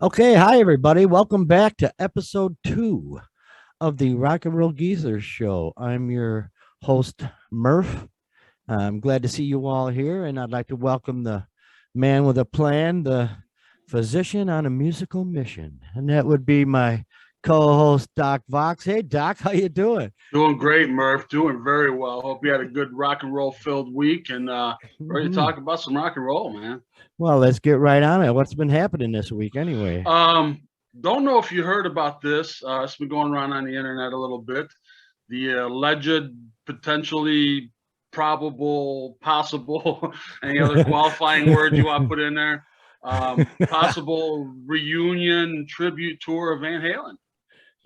Okay, hi everybody. Welcome back to episode 2 of the RnRGzrs show. I'm your host, Murph. I'm glad to see you all here, and I'd like to welcome the man with a plan, the physician on a musical mission, and that would be my co-host, Doc Vox. Hey, Doc, how you doing? Doing great, Murph. Doing very well. Hope you had a good rock and roll filled week and ready to Mhm. talk about some rock and roll, man. Well, let's get right on it. What's been happening this week, anyway? Um, don't know if you heard about this. It's been going around on the internet a little bit. The alleged, potentially probable, possible, any other qualifying words you want to put in there? Possible reunion tribute tour of Van Halen.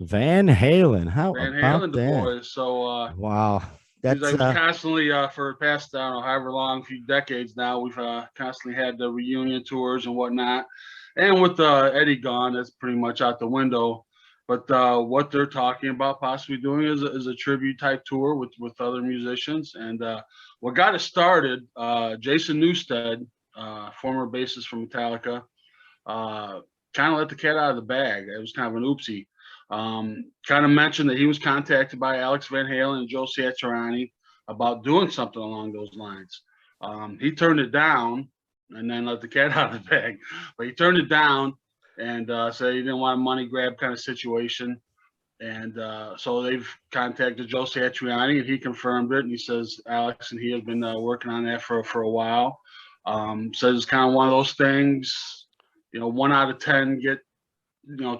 Van Halen. How Van about Halen, the that? boys. So Wow, seems that's like we've constantly, for the past, I don't know, however long, few decades now, we've constantly had the reunion tours and whatnot. And with Eddie gone, that's pretty much out the window. But what they're talking about possibly doing is a tribute type tour with other musicians. And what got it started, Jason Newsted, former bassist from Metallica, uh, kind of let the cat out of the bag. It was kind of an oopsie. Kind of mentioned that he was contacted by Alex Van Halen and Joe Satriani about doing something along those lines. He turned it down and then let the cat out of the bag. But he turned it down and said he didn't want a money grab kind of situation. And so they've contacted Joe Satriani, and he confirmed it. And he says Alex and he have been working on that for a while. Says it's kind of one of those things. 1 out of 10 get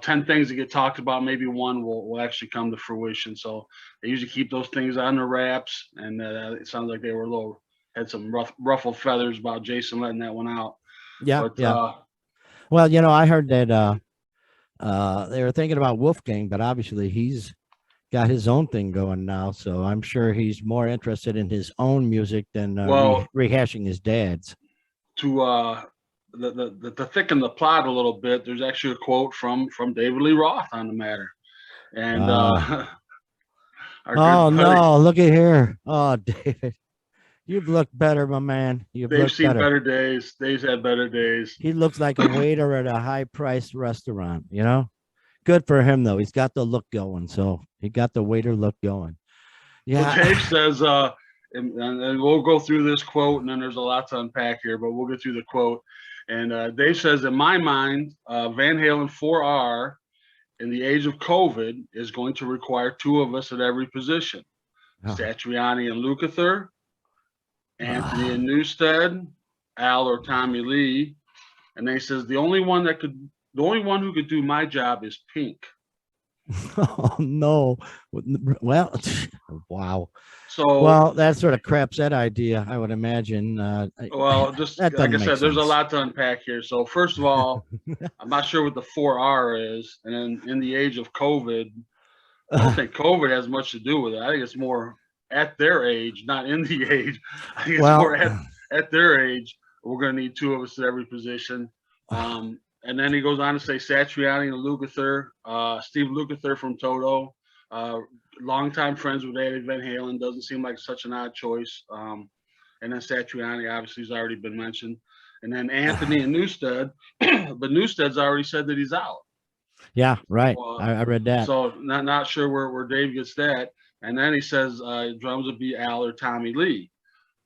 10 things that get talked about, maybe one will actually come to fruition. So they usually keep those things on the wraps, and it sounds like they were had some ruffled feathers about Jason letting that one out. yeah, But yeah. Well, I heard that they were thinking about Wolfgang, but obviously he's got his own thing going now. So I'm sure he's more interested in his own music than well, rehashing his dad's. to to thicken the plot a little bit, there's actually a quote from David Lee Roth on the matter, and Uh, our good oh buddy. no, look at here. Oh, David, you've looked better, my man. You've They've looked seen better. better days. Dave's had better days. He looks like a waiter at a high-priced restaurant. Good for him though. He's got the look going. So he got the waiter look going. So Dave Yeah. says, and we'll go through this quote, and then there's a lot to unpack here, but we'll get through the quote. And Dave says, in my mind, Van Halen 4R in the age of COVID is going to require two of us at every position: Satriani and Lukather, Anthony and Newstead, Al or Tommy Lee. And then he says, the only one who could do my job is Pink. Oh no. Well, wow. So, Well, that sort of craps that idea, I would imagine. well, just That like doesn't I make said, there's a sense. lot to unpack here. So, first of all, I'm not sure what the 4R is. And then in the age of COVID, I don't think COVID has much to do with it. I think it's more at their age, not in the age. I think it's Well, more at their age. We're going to need two of us at every position. And then he goes on to say Satriani and Lukather, Steve Lukather from Toto, longtime friends with Eddie Van Halen. Doesn't seem like such an odd choice. And then Satriani, obviously, has already been mentioned. And then Anthony and Newstead, but Newstead's already said that he's out. yeah, right. Uh, I read that. so not sure where Dave gets that. And then he says drums would be Al or Tommy Lee.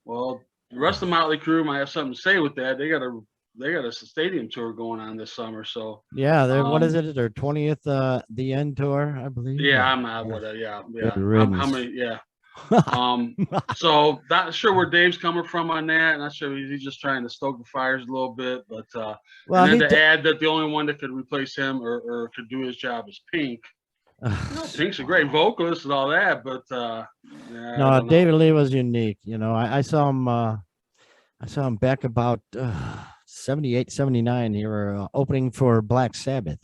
Well, the rest of Motley Crue might have something to say with that. They got a stadium tour going on this summer. So Yeah, what is it? Their 20th the end tour, I believe. yeah, I'm not what yeah. Good How riddance. many yeah. So not sure where Dave's coming from on that. Not sure he's just trying to stoke the fires a little bit, but and Well, then to add that the only one that could replace him or could do his job is Pink. Pink's a great vocalist and all that, but yeah, I no, don't know. David Lee was unique. I saw him. I saw him back about 78, 79. They were opening for Black Sabbath.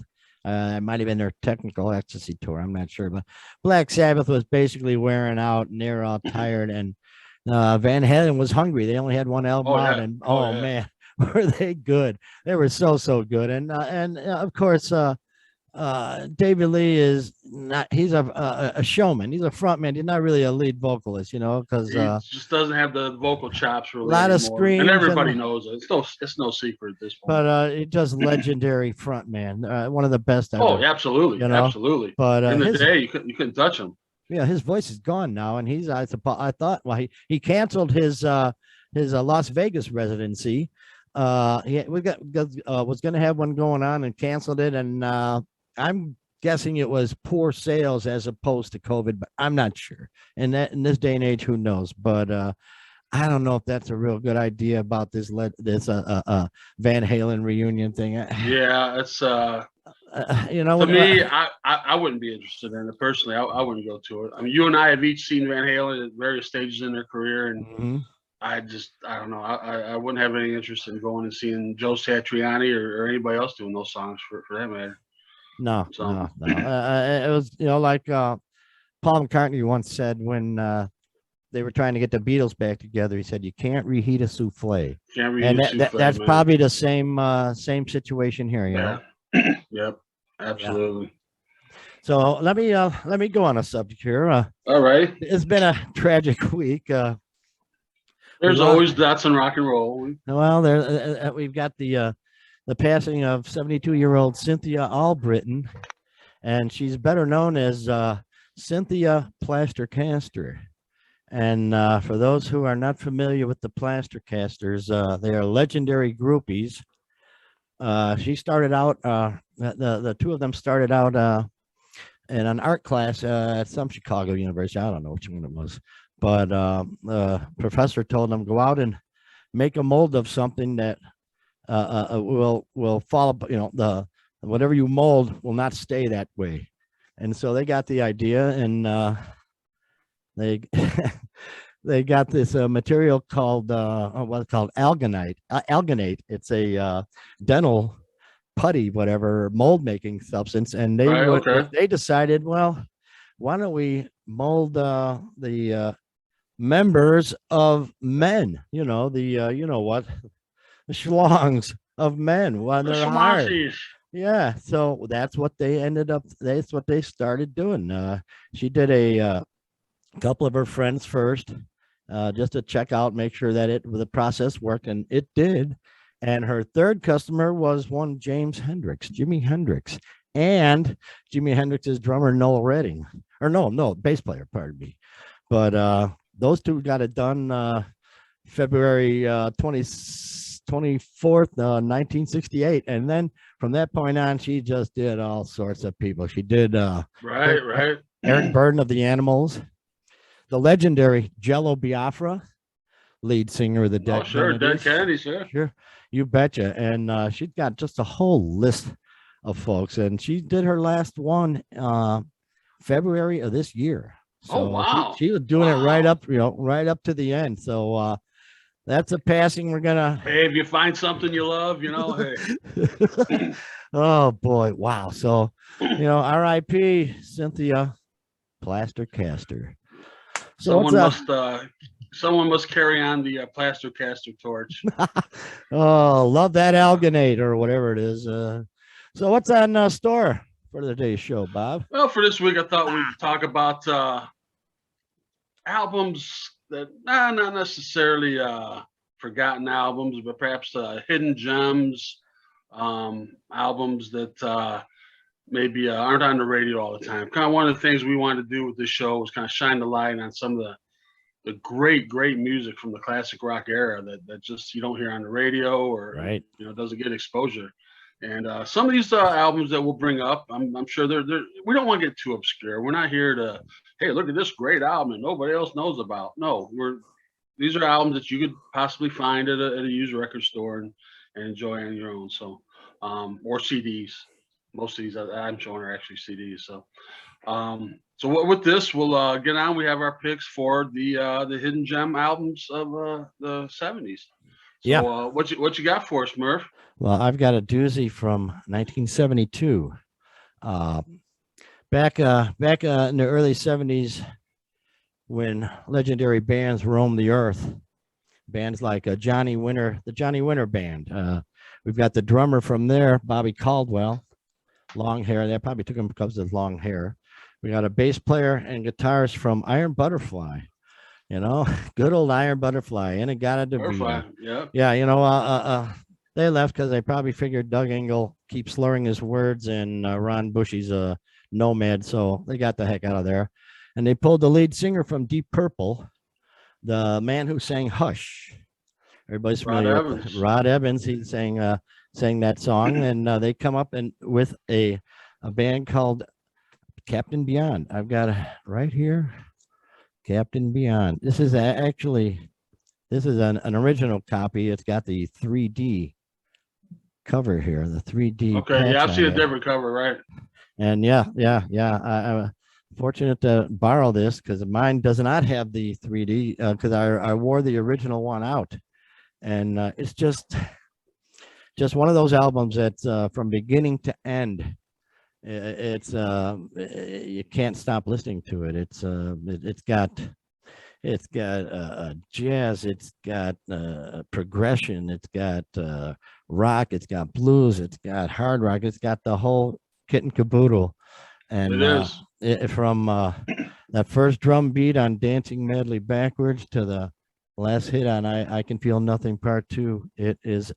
It might have been their technical ecstasy tour. I'm not sure, but Black Sabbath was basically wearing out, and they were all tired. And Van Halen was hungry. They only had one album Oh out, yeah, and oh oh yeah. man, were they good? They were so good. And of course, David Lee is not, he's a showman. He's a frontman. He's not really a lead vocalist, because He just doesn't have the vocal chops a really lot of anymore, and screams everybody and knows it. It's no secret at this point. but he does legendary frontman, one of the best Oh, ever, absolutely, you know. absolutely. But In the his day, you couldn't touch him. yeah, his voice is gone now, and he's I thought well he canceled his Las Vegas residency. Was going to have one going on and canceled it, and I'm guessing it was poor sales as opposed to COVID, but I'm not sure. And that in this day and age, who knows? But I don't know if that's a real good idea about this Van Halen reunion thing. Yeah, it's To me, I wouldn't be interested in it personally. I wouldn't go to it. I mean, you and I have each seen Van Halen at various stages in their career, and Mhm. I don't know. I wouldn't have any interest in going and seeing Joe Satriani or anybody else doing those songs for that matter. No, So. no, no. It was, like Paul McCartney once said when they were trying to get the Beatles back together. He said, "You can't reheat a souffle," Can't reheat and a souffle, that's man. probably the same situation here. Yeah. Yep. Absolutely. Yeah. So let me go on a subject here. All right. It's been a tragic week. There's always deaths in rock and roll. Well, we've got the passing of 72-year-old Cynthia Albritton, and she's better known as Cynthia Plaster. And for those who are not familiar with the Plastercasters, they are legendary groupies. She started out, the two of them started out in an art class at some Chicago university. I don't know which one it was, but the professor told them go out and make a mold of something that will fall. The whatever you mold will not stay that way. And so they got the idea, and they they got this material called what's called alginate. It's a dental putty, whatever mold making substance, and they decided, well, why don't we mold the members of men? The schlongs of men when they're hired. Yeah, so that's what they started doing. She did a couple of her friends first, just to check out, make sure that the process worked, and it did. And her third customer was one Jimi Hendrix, and Jimi Hendrix's drummer Noel Redding, or no, bass player, pardon me. But those two got it done February 24th, 1968, and then from that point on, she just did all sorts of people. She did right. Eric Burden of the Animals, the legendary Jello Biafra, lead singer of the Dead Kennedys. Dead Kennedys, sure, you betcha. And she's got just a whole list of folks, and she did her last one February of this year. So wow. she was doing it right up to the end. So that's a passing. We're gonna. Hey, if you find something you love, hey. Oh boy, wow. So R.I.P. Cynthia Plastercaster. So someone must carry on the Plastercaster torch. Oh, love that alginate or whatever it is. So what's on store for today's show, Bob? Well, for this week, I thought we'd talk about albums that not necessarily forgotten albums, but perhaps hidden gems, albums that maybe aren't on the radio all the time. Kind of one of the things we wanted to do with this show was kind of shine the light on some of the great music from the classic rock era that just you don't hear on the radio or right. Doesn't get exposure. And some of these albums that we'll bring up, I'm sure they're we don't want to get too obscure. We're not here to, hey, look at this great album that nobody else knows about. No, these are albums that you could possibly find at a used record store and enjoy on your own. So or CDs. Most of these I'm showing are actually CDs. So so with this, we'll get on. We have our picks for the hidden gem albums of the 70s. So yeah. What you got for us, Murph? Well, I've got a doozy from 1972. Back in the early 70s, when legendary bands roamed the earth, bands like the Johnny Winter Band. We've got the drummer from there, Bobby Caldwell, long hair. That probably took him because of his long hair. We got a bass player and guitarist from Iron Butterfly. You know, good old Iron Butterfly, Inagata Butterfly. DeVita. Yeah. Yeah, they left because they probably figured Doug Engel keeps slurring his words and Ron Bushy's a nomad, so they got the heck out of there. And they pulled the lead singer from Deep Purple, the man who sang Hush. Everybody's Rod familiar with Evans. Rod Evans. He sang that song, and they come up and with a band called Captain Beyond. I've got it right here, Captain Beyond. This is actually an original copy. It's got the 3D cover here, the 3D Okay, yeah, patch I've seen a on it. different cover, right? And yeah. I'm fortunate to borrow this because mine does not have the 3D because I wore the original one out, and it's just one of those albums that's from beginning to end. It's you can't stop listening to it. It's got jazz, it's got progression, it's got rock, it's got blues, it's got hard rock, it's got the whole kit and caboodle. And It is. from that first drum beat on Dancing Madly Backwards to the last hit on I Can Feel Nothing Part 2, it is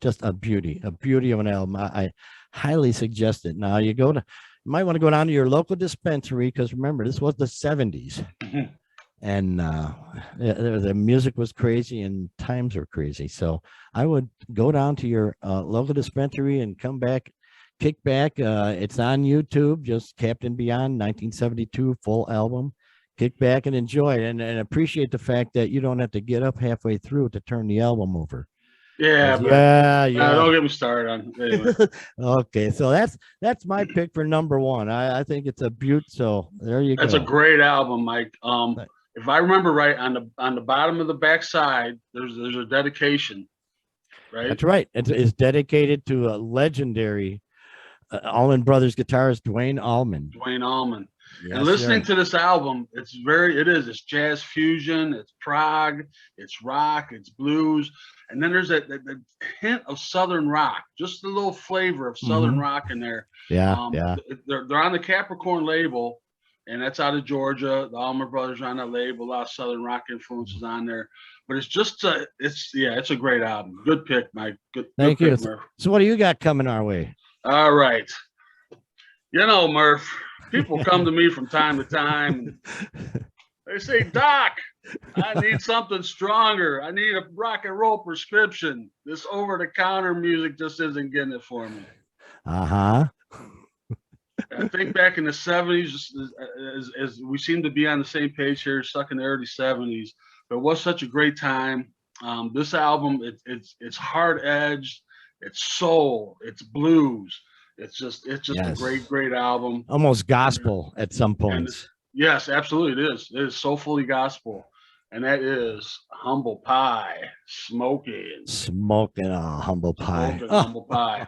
just a beauty of an album. I highly suggest it. Now you might want to go down to your local dispensary because remember, this was the 70s. And the music was crazy and times were crazy. So I would go down to your local dispensary and come back, kick back. It's on YouTube, just Captain Beyond 1972 full album. Kick back and enjoy it, and appreciate the fact that you don't have to get up halfway through to turn the album over. Yeah, but Yeah. don't get me started on anyway. Okay, so that's my pick for number one. I think it's a beaut. So there you go. That's a great album, Mike. If I remember right, on the bottom of the back side, there's a dedication, right? That's right. It's dedicated to a legendary Allman Brothers guitarist, Dwayne Allman. Dwayne Allman. Yes, and listening to this album, it's jazz fusion, it's prog, it's rock, it's blues, and then there's that hint of southern rock, just a little flavor of southern rock in there. Yeah. They're on the Capricorn label, and that's out of Georgia. The Allman Brothers are on that label. A lot of southern rock influences on there, but it's just it's a great album. Good pick, Mike. Thank you. Murph. So what do you got coming our way? All right, Murph. People come to me from time to time. They say, Doc, I need something stronger. I need a rock and roll prescription. This over-the-counter music just isn't getting it for me. I think back in the 70s, as we seem to be on the same page here, stuck in the early 70s, but it was such a great time. This album, it's hard-edged, it's soul, it's blues. It's just yes. A great album. Almost gospel at some points. Yes, absolutely it is. It is soulfully gospel. And that is Humble Pie. Smoking Humble Pie. Humble Pie.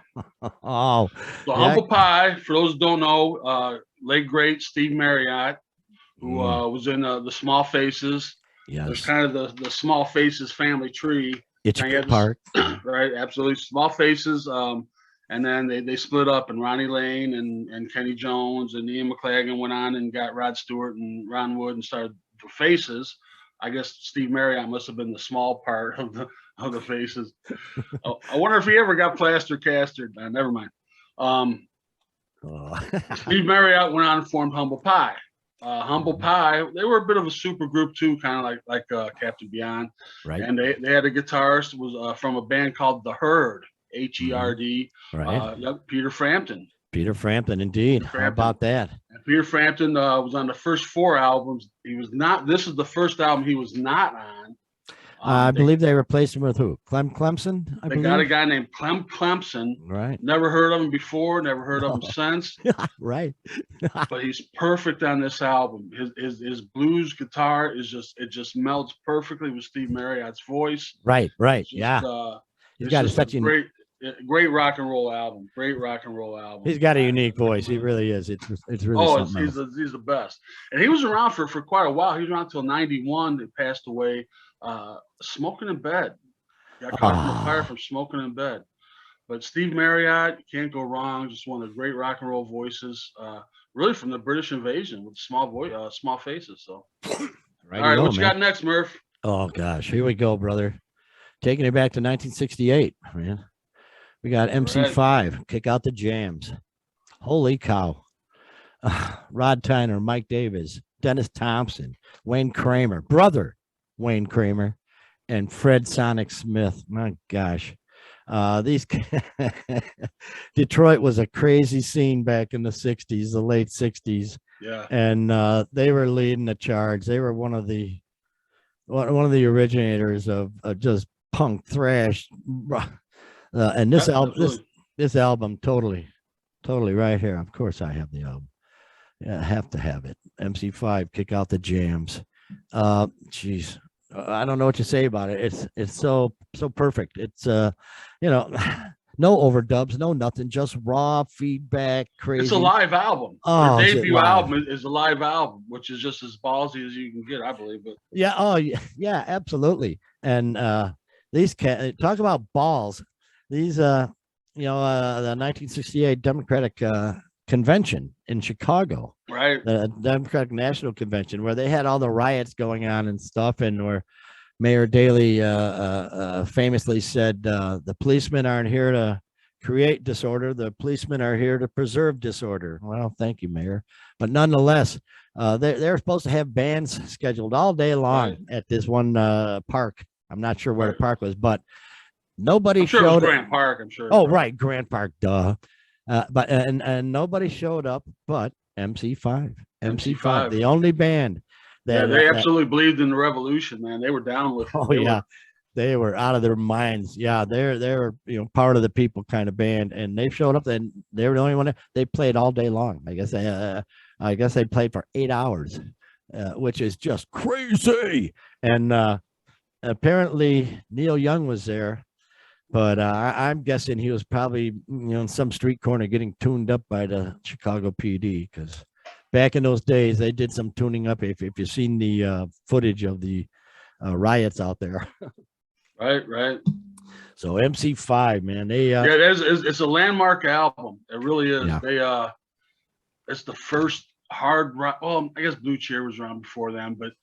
Oh. So Humble Pie, for those who don't know, late great Steve Marriott, who was in the Small Faces. Yes. There's kind of the Small Faces family tree. It's Park. Right, absolutely. Small Faces. And then they split up, and Ronnie Lane and Kenny Jones and Ian McLagan went on and got Rod Stewart and Ron Wood and started the Faces. I guess Steve Marriott must have been the small part of the Faces. I wonder if he ever got Plaster castered. Never mind. Steve Marriott went on and formed Humble Pie. Humble Pie, they were a bit of a super group too, kind of like Captain Beyond. Right. And they had a guitarist was from a band called The Herd. H-E-R-D, right? Peter Frampton. Peter Frampton, indeed. How about that? And Peter Frampton was on the first 4 albums. He was not. This is the first album he was not on. I believe they replaced him with who? Clemson. They got a guy named Clem Clemson. Right. Never heard of him before. Never heard of him since. Right. But he's perfect on this album. His blues guitar is just melts perfectly with Steve Marriott's voice. Right. Just, yeah. He's got such a great rock and roll album. Great rock and roll album. He's got a unique voice. He really is. It's really he's the best. And he was around for quite a while. He was around until 91. He passed away smoking in bed. Got caught in the fire from smoking in bed. But Steve Marriott, you can't go wrong. Just one of the great rock and roll voices, really from the British invasion with small voice, small faces. So, Right, all right, what you man. got next, Murph? Oh gosh, here we go, brother. Taking it back to 1968, man. We got MC5, Kick Out the Jams. Holy cow. Rod Tyner, Mike Davis, Dennis Thompson, Wayne Kramer, brother Wayne Kramer, and Fred Sonic Smith. My gosh. These Detroit was a crazy scene back in the 60s, the late 60s. Yeah. And they were leading the charge. They were one of the originators of just punk thrash. And this album, this album, totally right here. Of course, I have the album. Yeah, I have to have it. MC5, Kick Out the Jams. Geez, I don't know what to say about it. It's so perfect. It's no overdubs, no nothing, just raw feedback. Crazy. It's a live album. Oh, their debut album is a live album, which is just as ballsy as you can get, I believe. But yeah, oh yeah, absolutely. And these talk about balls. These the 1968 Democratic convention in Chicago, right? The Democratic National Convention, where they had all the riots going on and stuff, and where Mayor Daley famously said, "The policemen aren't here to create disorder; the policemen are here to preserve disorder." Well, thank you, Mayor. But nonetheless, they're supposed to have bands scheduled all day long at this one park. I'm not sure where the park was, but nobody showed. It was Grant Park. I'm sure. Oh, right, Grant Park. Duh. But nobody showed up but MC5. MC5, the only band that they absolutely believed in the revolution, man. They were down with it. Oh, yeah. They were out of their minds. Yeah, they're part of the people kind of band, and they showed up and they were the only one. They played all day long. I guess they played for 8 hours, which is just crazy. And apparently Neil Young was there. But I'm guessing he was probably, in some street corner getting tuned up by the Chicago PD, because back in those days, they did some tuning up. If you've seen the footage of the riots out there. Right. So MC5, man, it's a landmark album. It really is. Yeah. It's the first hard rock. Well, I guess Blue Cheer was around before them, but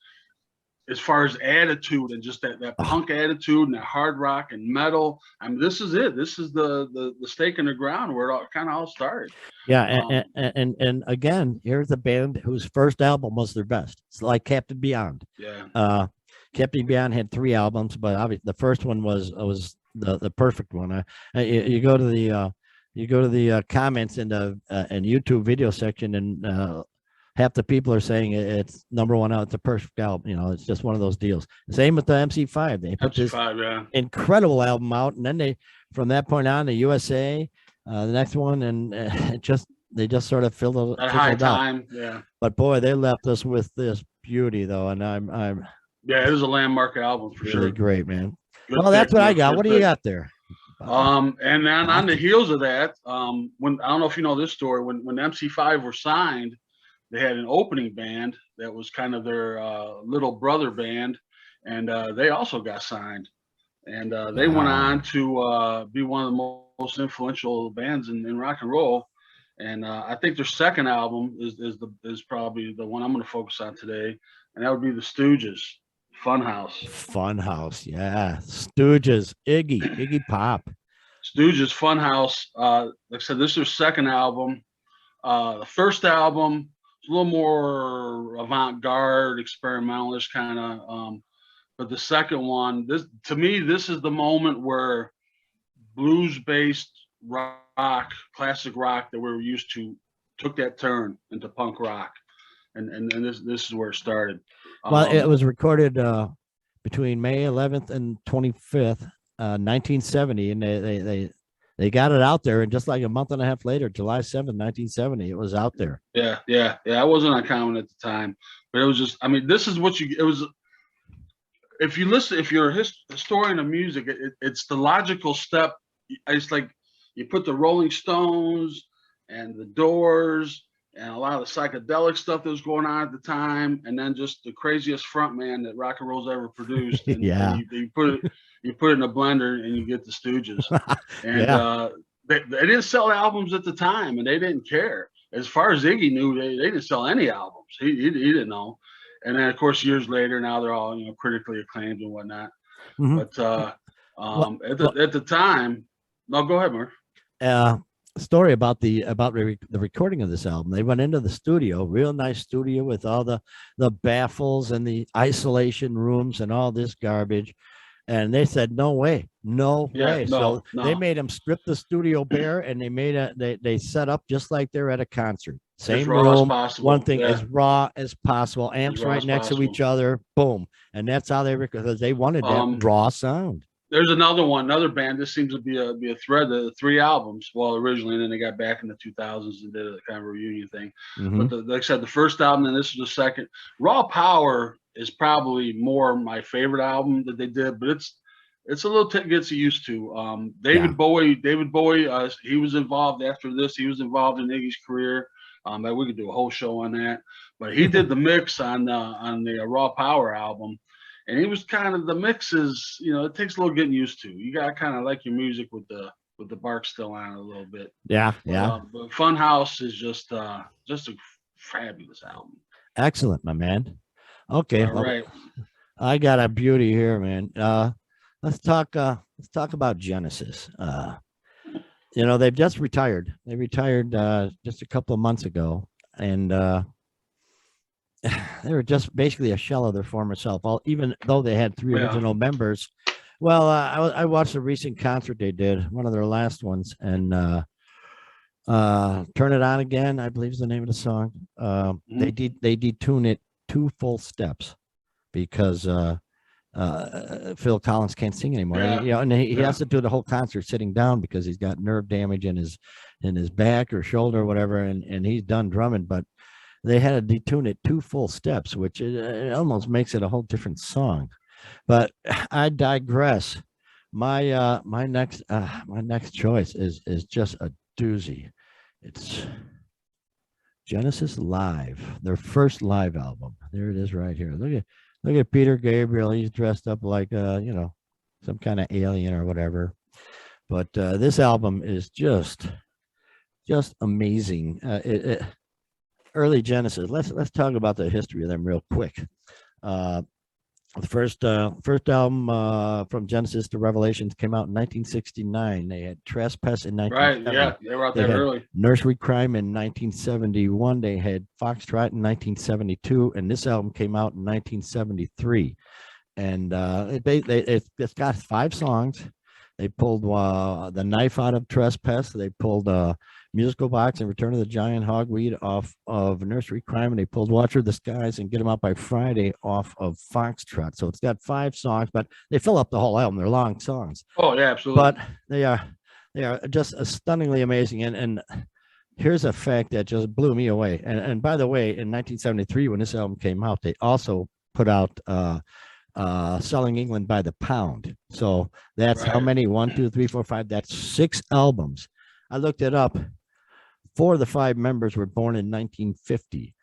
as far as attitude and just that punk attitude and that hard rock and metal, I mean, this is it. This is the stake in the ground where it kind of all started. Yeah, and again, here's a band whose first album was their best. It's like Captain Beyond. Yeah. Captain Beyond had 3 albums, but obviously the first one was the perfect one. You go to the comments in the YouTube video section, and half the people are saying it's #1 out. It's a perfect album. It's just one of those deals. Same with the MC5. They put this incredible album out, and then from that point on, the USA, the next one, and they just sort of filled at high out. Time. Yeah. But boy, they left us with this beauty, though, and I'm yeah, it is a landmark album for sure. Really great, man. Well, that's what I got. What do you got there? And then on the heels of that, when I don't know if you know this story, when MC5 were signed, they had an opening band that was kind of their little brother band, and they also got signed, and they went on to be one of the most influential bands in rock and roll. And I think their second album is probably the one I'm going to focus on today, and that would be the Stooges. Funhouse, yeah. Stooges, Iggy Pop. Stooges, Funhouse. Like I said, this is their second album. The first album is a little more avant-garde, experimentalist kind of. But the second one, to me, this is the moment where blues-based rock, classic rock that we were used to, took that turn into punk rock, and this is where it started. Well, it was recorded between May 11th and 25th, 1970, and they got it out there, and just like a month and a half later, July 7th, 1970, it was out there. Yeah. It wasn't uncommon at the time, but it was just, I mean, this is what it was. If you're a historian of music, it's the logical step. It's like you put the Rolling Stones and the Doors and a lot of the psychedelic stuff that was going on at the time, and then just the craziest front man that rock and roll's ever produced. And yeah. You put it, you put it in a blender and you get the Stooges. And Yeah. they didn't sell albums at the time, and they didn't care. As far as Iggy knew, they didn't sell any albums. He didn't know. And then, of course, years later, now they're all critically acclaimed and whatnot. Mhm. But Well, at the time, no, go ahead, Murph. story about the recording of this album. They went into the studio, real nice studio with all the baffles and the isolation rooms and all this garbage. And they said, no way, no way. So they made them strip the studio bare, and they made they set up just like they're at a concert. Same room, one thing, as raw as possible, amps right next to each other, boom. And that's how they record, because they wanted that raw sound. There's another band. This seems to be a thread. The 3 albums, well, originally, and then they got back in the 2000s and did a kind of reunion thing. But like I said, the first album, and this is the second. Raw Power is probably more my favorite album that they did, but it's a little gets used to. David Bowie, he was involved after this. He was involved in Iggy's career. We could do a whole show on that. But he did the mix on the Raw Power album. And it was kind of, the mixes, it takes a little getting used to. You got to kind of like your music with the bark still on it a little bit. Yeah. But Funhouse is just a fabulous album. Excellent, my man. Okay. All right. I got a beauty here, man. Let's talk about Genesis. They've just retired. They retired just a couple of months ago, and they were just basically a shell of their former self. Even though they had 3 original members. Well, I watched a recent concert they did, one of their last ones, and "Turn It On Again," I believe is the name of the song. They detune it 2 full steps because Phil Collins can't sing anymore. And he has to do the whole concert sitting down because he's got nerve damage in his back or shoulder or whatever, and he's done drumming. But they had to detune it 2 full steps, which it almost makes it a whole different song. But I digress. My next choice is just a doozy. It's Genesis Live, their first live album. There it is right here. Look at Peter Gabriel. He's dressed up like some kind of alien or whatever. But this album is just amazing. Early Genesis. Let's talk about the history of them real quick. The first album from Genesis to Revelations came out in 1969. They had Trespass in 1970. Right, yeah, they were out there early. Nursery Crime in 1971. They had Foxtrot in 1972, and this album came out in 1973. And it's got 5 songs. They pulled The Knife out of Trespass. They pulled Musical Box and Return of the Giant Hogweed off of Nursery Crime, and they pulled Watcher of the Skies and Get 'Em Out by Friday off of Foxtrot. So it's got 5 songs, but they fill up the whole album. They're long songs. Oh yeah, absolutely. But they are just stunningly amazing. And here's a fact that just blew me away. And by the way, in 1973, when this album came out, they also put out Selling England by the Pound. So that's how many? 1, 2, 3, 4, 5. That's 6 albums. I looked it up. 4 of the 5 members were born in 1950.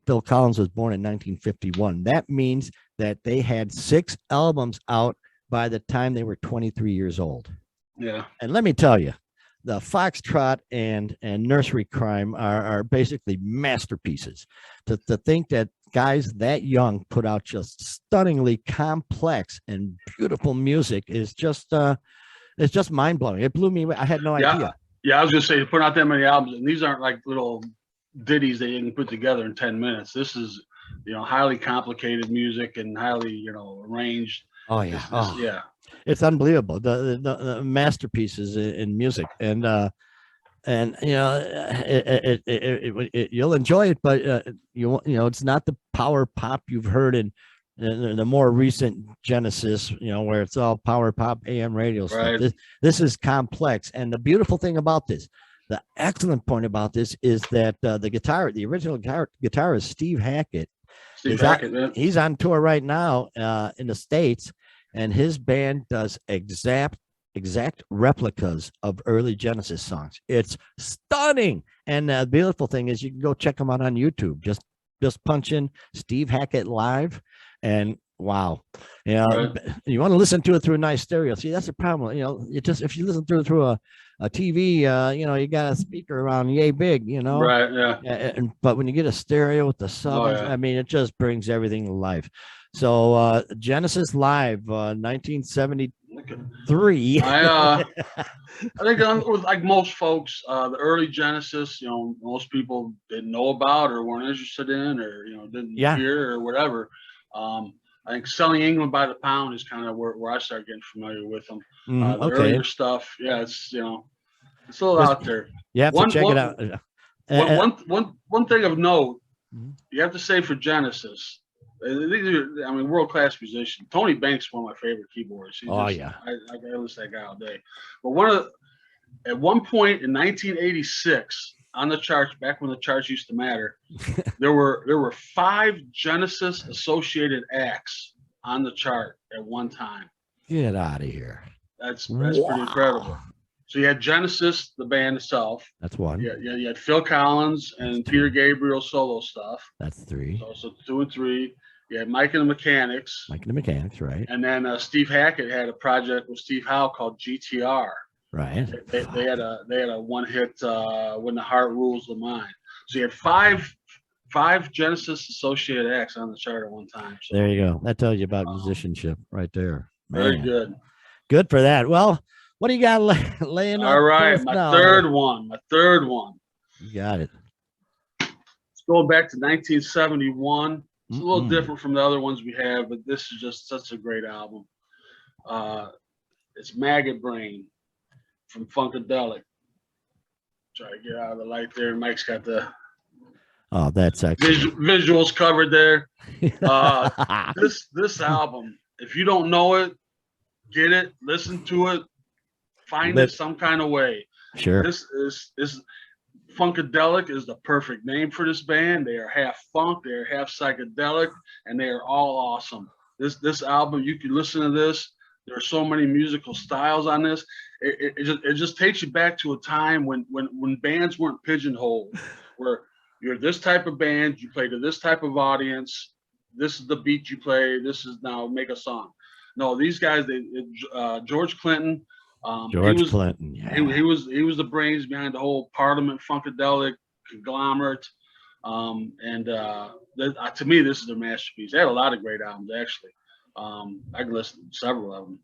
Phil Collins was born in 1951. That means that they had 6 albums out by the time they were 23 years old. Yeah. And let me tell you, the Foxtrot and Nursery Crime are basically masterpieces. To think that guys that young put out just stunningly complex and beautiful music is just it's just mind-blowing. It blew me away. I had no idea. Yeah, I was gonna say, put out that many albums, and these aren't like little ditties that you can put together in 10 minutes. This is highly complicated music and highly arranged. Oh yeah. It's unbelievable, the masterpieces in music, and you'll enjoy it, but it's not the power pop you've heard in the more recent Genesis, where it's all power pop AM radio stuff. This is complex, and the beautiful thing about this, the excellent point about this, is that the original guitarist Steve Hackett, he's on tour right now in the States, and his band does exact replicas of early Genesis songs. It's stunning. And the beautiful thing is you can go check them out on YouTube. Just punch in Steve Hackett live, And wow, you know, Right. you want to listen to it through a nice stereo. See, that's the problem. You know, it just, if you listen through a TV, you know, you got a speaker around yay big, you know. Right. Yeah. But when you get a stereo with the sub, Oh yeah. I mean, it just brings everything to life. So Genesis Live, 1973. I think with like most folks, the early Genesis, you know, most people didn't know about or weren't interested in, or you know, didn't Yeah. hear or whatever. I think Selling England by the Pound is kind of where I started getting familiar with them. The Okay. earlier stuff, yeah, it's, you know, it's a little Just, out there. you have to check it out. One thing of note, Mhm. you have to say for Genesis, these are, I mean, world class musician. Tony Banks, one of my favorite keyboardists. Yeah. I listen to that guy all day. But at one point in 1986, on the charts, back when the charts used to matter, there were 5 Genesis associated acts on the chart at one time. Get out of here. That's pretty incredible. So you had Genesis, the band itself. That's one. Yeah, you had Phil Collins and Peter Gabriel solo stuff. That's 3. So 2 and 3. You had Mike and the Mechanics. Mike and the Mechanics, right? And then Steve Hackett had a project with Steve Howe called GTR. Right. They had a one hit When the Heart Rules the Mind. So you had five Genesis associated acts on the chart at one time. So there you go. That tells you about musicianship right there. Man. Very good. Good for that. Well, what do you got laying on? All right, my third one. You got it. It's going back to 1971. It's a little different from the other ones we have, but this is just such a great album. It's Maggot Brain from Funkadelic. Try to get out of the light there. Mike's got the that's excellent. Visuals covered there. This album, if you don't know it, get it, listen to it, find it some kind of way. Sure. This is Funkadelic is the perfect name for this band. They are half funk, they are half psychedelic, and they are all awesome. This album, you can listen to this. There are so many musical styles on this. It just takes you back to a time when bands weren't pigeonholed, where you're this type of band, you play to this type of audience. This is the beat you play. This is now make a song. No, these guys, George Clinton. Clinton, yeah. He was the brains behind the whole Parliament Funkadelic conglomerate, to me, this is their masterpiece. They had a lot of great albums, actually. I can listen to several of them,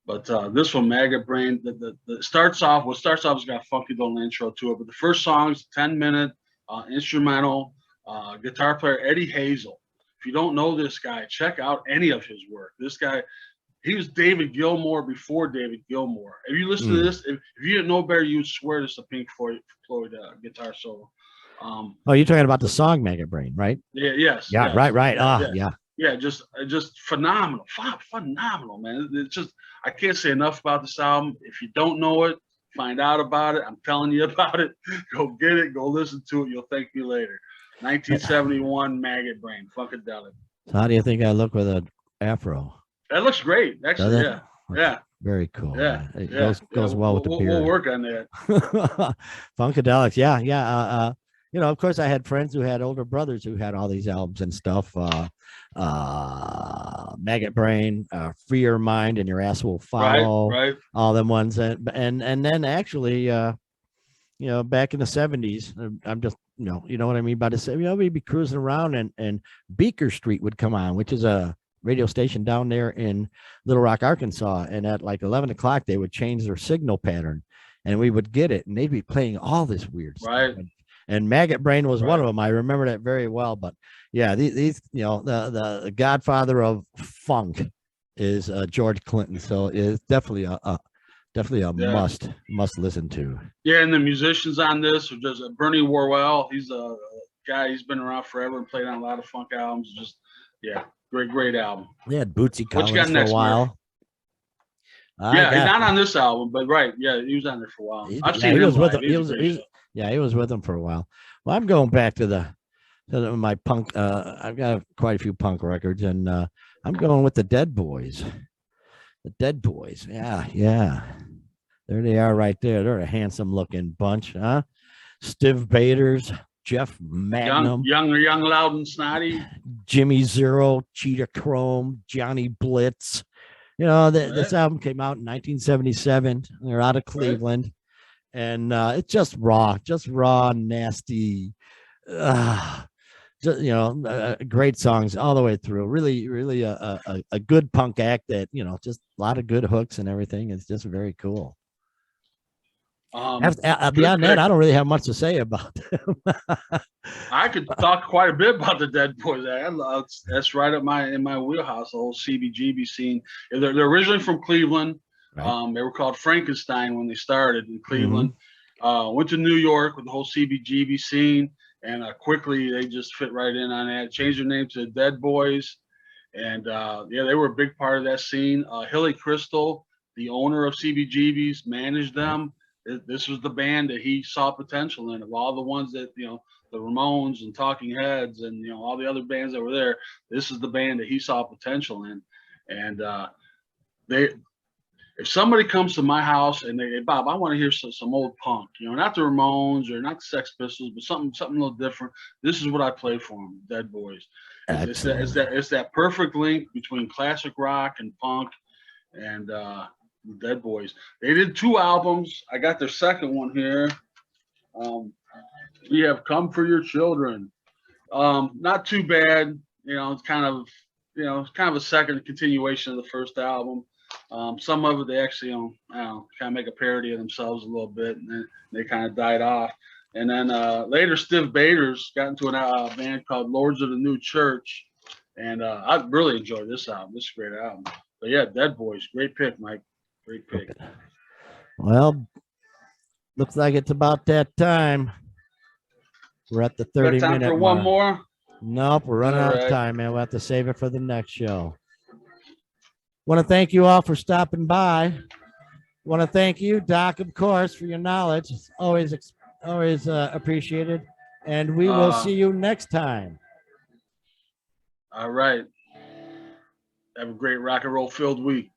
but this one, Maggot Brain, what starts off has got a funky little intro to it, but the first song is a 10-minute instrumental. Guitar player Eddie Hazel. If you don't know this guy, check out any of his work. This guy, he was David Gilmour before David Gilmour. If you listen to this, if you didn't know better, you'd swear this is a Pink Floyd guitar solo. You're talking about the song Maggot Brain, right? Yeah. Yes. Yeah. Yes. Right. Yeah. Just phenomenal, phenomenal, man. It's just, I can't say enough about this album. If you don't know it, find out about it. I'm telling you about it. Go get it. Go listen to it. You'll thank me later. 1971 Maggot Brain, Funkadelic. So how do you think I look with an afro? That looks great, actually. Yeah. Very cool. Yeah. It goes well with the beard. We'll work on that. Funkadelics. Yeah. You know, of course, I had friends who had older brothers who had all these albums and stuff. Maggot Brain, Free Your Mind and Your Ass Will Follow. Right. All them ones. And then actually, you know, back in the 70s, I'm just, you know what I mean by the 70s, you know, we'd be cruising around and Beaker Street would come on, which is a radio station down there in Little Rock, Arkansas. And at like 11 o'clock, they would change their signal pattern and we would get it. And they'd be playing all this weird stuff. And Maggot Brain was one of them. I remember that very well. But yeah, these you know, the godfather of funk is George Clinton. So it's definitely a must listen to. Yeah, and the musicians on this are just Bernie Worrell. He's a guy, he's been around forever and played on a lot of funk albums. Just great album. They had Bootsy Collins for a while. He's not on this album, but he was on there for a while. I've seen him with him. He was with them for a while. Well, I'm going back to my punk. I've got quite a few punk records, and I'm going with the Dead Boys. The Dead Boys. Yeah. There they are right there. They're a handsome looking bunch, huh? Stiv Bators, Jeff Magnum, young, loud and snotty. Jimmy Zero, Cheetah Chrome, Johnny Blitz. You know, this album came out in 1977. They're out of Cleveland, and it's just raw, nasty. Great songs all the way through. Really a good punk act that, you know, just a lot of good hooks and everything. It's just very cool. Beyond that, I don't really have much to say about them. I could talk quite a bit about the Dead Boys. That's right up in my wheelhouse. The whole CBGB scene. They're originally from Cleveland. Right. They were called Frankenstein when they started in Cleveland. Went to New York with the whole CBGB scene, and quickly they just fit right in on that. Changed their name to the Dead Boys, and they were a big part of that scene. Hilly Crystal, the owner of CBGB's, managed them. This was the band that he saw potential in. Of all the ones that, you know, the Ramones and Talking Heads and, you know, all the other bands that were there, this is the band that he saw potential in. And if somebody comes to my house and they, Bob, I want to hear some old punk, you know, not the Ramones or not the Sex Pistols, but something a little different, this is what I play for them, Dead Boys. It's that perfect link between classic rock and punk and Dead Boys. They did 2 albums. I got their second one here. We have Come for Your Children. Not too bad. You know, it's kind of a second continuation of the first album. Some of it they actually, kind of make a parody of themselves a little bit, and then they kind of died off. And then later, Stiv Bators got into a band called Lords of the New Church, and I really enjoyed this album. This is a great album. But yeah, Dead Boys, great pick, Mike. Great pick. Okay. Well, looks like it's about that time. We're at the 30-minute for one more? Nope, we're running out of time, man. We'll have to save it for the next show. Want to thank you all for stopping by. Want to thank you, Doc, of course, for your knowledge. It's always appreciated. And we will see you next time. All right. Have a great rock and roll filled week.